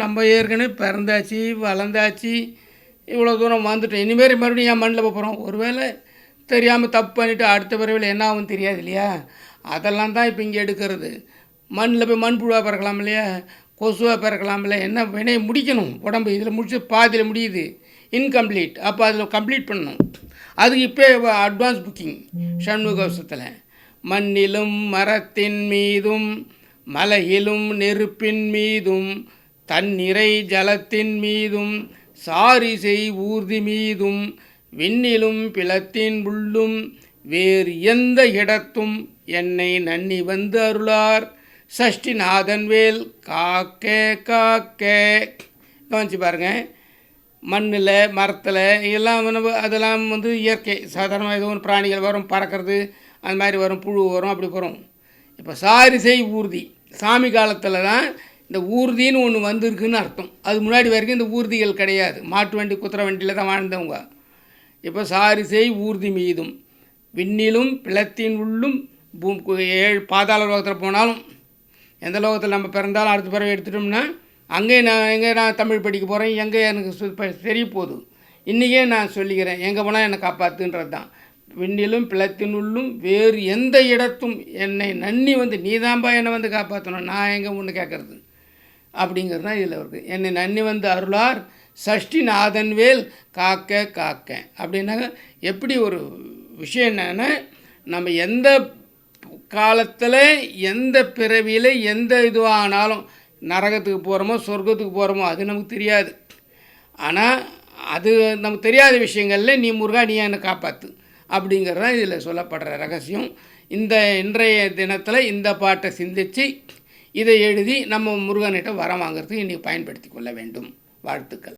நம்ம ஏற்கனவே பிறந்தாச்சு, வளர்ந்தாச்சு, இவ்வளோ தூரம் வந்துட்டோம். இனிமேல் மறுபடியும் ஏன் மண்ணில் போகிறோம்? ஒருவேளை தெரியாமல் தப்பு பண்ணிவிட்டு அடுத்த பிறவியில் என்ன ஆகும் தெரியாது இல்லையா? அதெல்லாம் தான் இப்போ இங்கே எடுக்கிறது. மண்ணில் போய் மண்புழுவாக பிறக்கலாம் இல்லையா, கொசுவாக பிறக்கலாம் இல்லையா, என்ன வினையை முடிக்கணும் உடம்பு. இதில் முடிச்சு பாதியில் முடியுது, இன்கம்ப்ளீட். அப்போ அதில் கம்ப்ளீட் பண்ணணும். அதுக்கு இப்போ அட்வான்ஸ் புக்கிங் சண்முகவசத்தில். மண்ணிலும் மரத்தின் மீதும் மலையிலும் நெருப்பின் மீதும் தன்னிறை ஜலத்தின் மீதும் சாரிசை ஊர்தி மீதும் விண்ணிலும் பிளத்தின் உள்ளும் வேறு எந்த இடத்தும் என்னை நன்னி வந்து அருளார் சஷ்டிநாதன் வேல் காக்கே காக்கே. கவனிச்சு பாருங்கள். மண்ணில் மரத்தில் எல்லாம் அதெல்லாம் இயற்கை. சாதாரணமாக ஏதோ ஒன்று பிராணிகள் வரும், பறக்கிறது, அந்த மாதிரி வரும், புழு வரும், அப்படி வரும். இப்போ சாரிசை ஊர்தி சாமி காலத்தில் தான் இந்த ஊர்தின்னு ஒன்று வந்திருக்குன்னு அர்த்தம். அது முன்னாடி வரைக்கும் இந்த ஊர்திகள் கிடையாது. மாட்டு வண்டி குதிரை வண்டியில் தான் வாழ்ந்தவங்க. இப்போ சாரிசை ஊர்தி மீதும் விண்ணிலும் பிளத்தின் உள்ளும் 7 பாதாள லோகத்தில் போனாலும், எந்த லோகத்தில் நம்ம பிறந்தாலும் அடுத்த பிறவை எடுத்துட்டோம்னா அங்கே நான் தமிழ் படிக்க போகிறேன், எங்கே எனக்கு தெரிய போகுது. இன்றைக்கே நான் சொல்லிக்கிறேன், எங்கே போனால் என்னை காப்பாற்றுன்றது தான். விண்ணிலும் பிளத்தினுள்ளும் வேறு எந்த இடத்தும் என்னை நன்னி வந்து நீதாம்பா என்னை வந்து காப்பாற்றணும், நான் எங்கே ஒன்று கேட்குறது அப்படிங்கிறது தான் இதில் இருக்குது. என்னை நன்னி வந்து அருளார் சஷ்டிநாதன் வேல் காக்க காக்க. அப்படின்னாக்க எப்படி ஒரு விஷயம் என்னென்னா, நம்ம எந்த காலத்தில் எந்த பிறவியில் எந்த இதுவானாலும் நரகத்துக்கு போகிறோமோ சொர்க்கத்துக்கு போகிறோமோ அது நமக்கு தெரியாது. ஆனால் அது நமக்கு தெரியாத விஷயங்களில் நீ முருகா நீ என்னை காப்பாற்று அப்படிங்கிறது தான் இதில் சொல்லப்படுற ரகசியம். இன்றைய தினத்தில் இந்த பாட்டை சிந்தித்து இதை எழுதி நம்ம முருகன்கிட்ட வரம் வாங்கிறதுக்கு இன்றைக்கி பயன்படுத்தி கொள்ள வேண்டும். வாழ்த்துக்கள்.